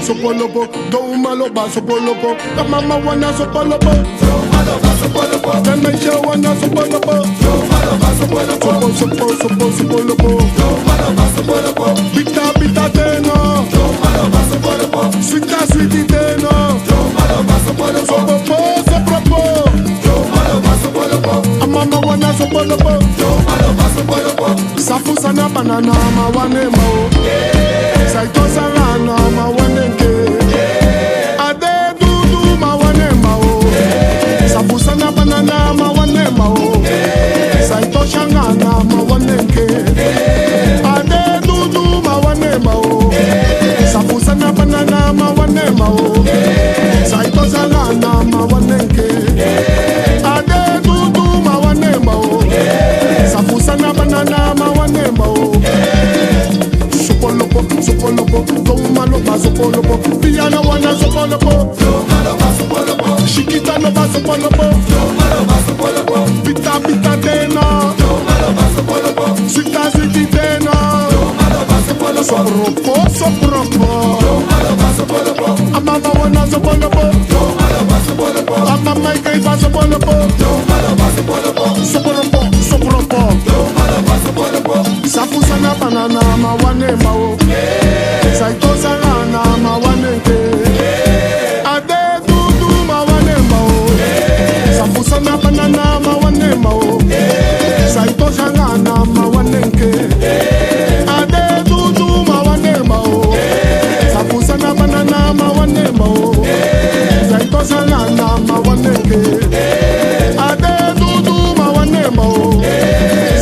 Sopolopo, don't maloba, sopolopo. The mama wanna sopolopo, the nature wanna sopolopo, sopolopo. Bita teno, sweetie teno, sopopo. A mama wanna sopolopo, safusana banana ma wane mo, saitosa rana ma wane ke, ade dudu ma wane mo, safusana banana ma wane mo, saitosa rana ma wane ke, ade dudu ma wane mo, safusana banana ma wane mo, saitosa rana ma wane ke, ade dudu ma wane mo, safusana banana ma wane mo. Sopolopo, Tomaloba sopolopo, Piano wanna sopolopo, Shikita no ba sopolopo, Pita teno, Sweetie teno, Sopropo, Amama wanna sopolopo, Amama ikaiba sopolopo, Sopropo, Safusana banana ma wane mao, Saitosa rana ma wane ke, ade dudu ma wane mao, Safusana banana ma wane mao, Saitosa rana ma wane ke, ade dudu ma wane mao, Safusana banana ma wane mao, Saitosa rana ma wane ke, ade dudu ma wane mao,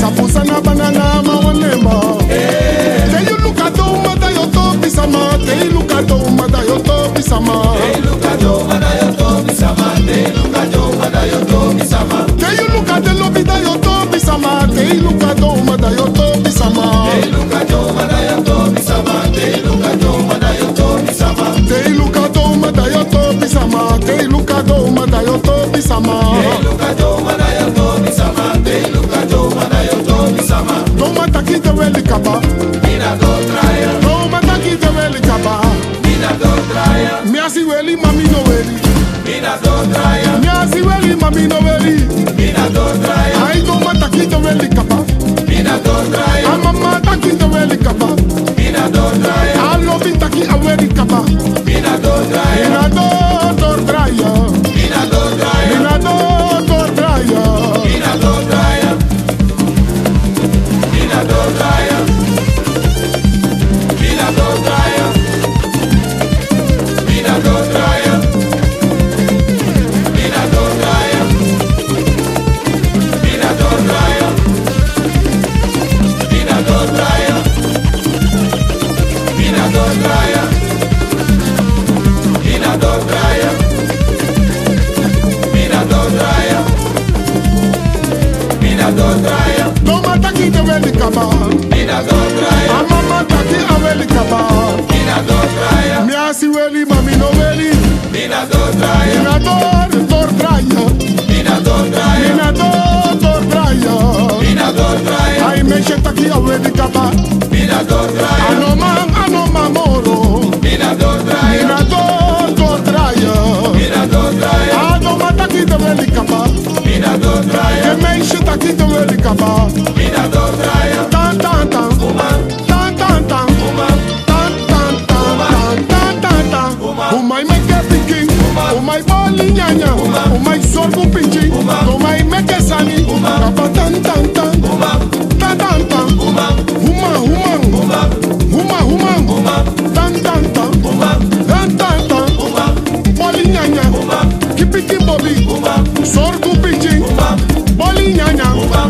Safusana banana ma wane mao. They look at the mother yo to bisama. They look at the mother yo to bisama. They look at the mother yo to bisama. They look at the mother yo to bisama. They look at the lobby yo to bisama. They look at the mother yo to bisama. They look at the mother yo to bisama. They look at the mother yo to bisama. They look at the mother yo to bisama. They look at the mother yo to bisama. They look at the mother yo to bisama. They look at the mother yo to bisama. Don't matter ki the well kaba. No mata ki te weli kaba. Mi asi weli mami no weli. Mi asi weli mami no weli. Ai no mata ki te weli kaba. Ama mata ki te weli kaba. Alo bita ki a weli kaba. Mina do tor draya. Mina do tor draya. Mina do draya. Mina do draya. No mata ki te weli kaba. Ama mata ki a weli kaba. Mi asi weli mami no weli. Mina do tor draya. Ai me sheta ki a weli kaba. Ano mamoro. Mina do tor draya. Ano mata ki te weli kaba. Que me sheta ki te weli kaba. Tan tan tan. Tan tan tan. Umay make thinking, umay boli nyanya, umay sorgo pinching, umay make sani, kapa tan tan tan, tan tan tan, huma, tan tan tan, tan tan tan, boli nyanya, kipiki bobi, sorgo pinching, boli nyanya, huma,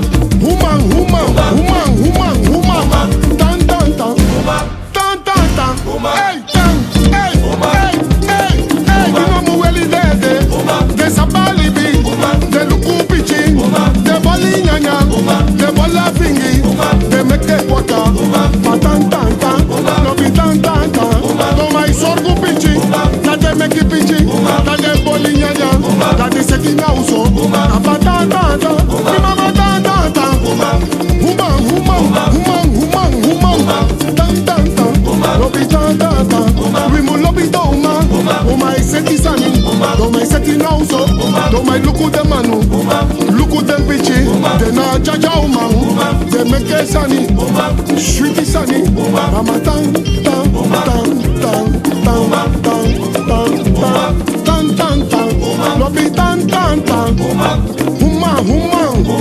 tan tan tan, tan tan tan, hey. De sabalibi, de lukupichi, de boli nyanya, de bola fingi, de meke kwata. make it pitchy. Dale polinyanya. Dale seki na uso. Abata tata. Mama tata tata. Human. Tan tan tan. Lobi tata tata. Rimu lobi doma. O my seki sani. Do my seki na uso. Do my luku de manu. Luku de pitchy. De na jaja uman. De make sani. Shriki sani. Mama tan tan tan tan tan tan tan tan tan tan tan. Lobi tan tan tan. Human.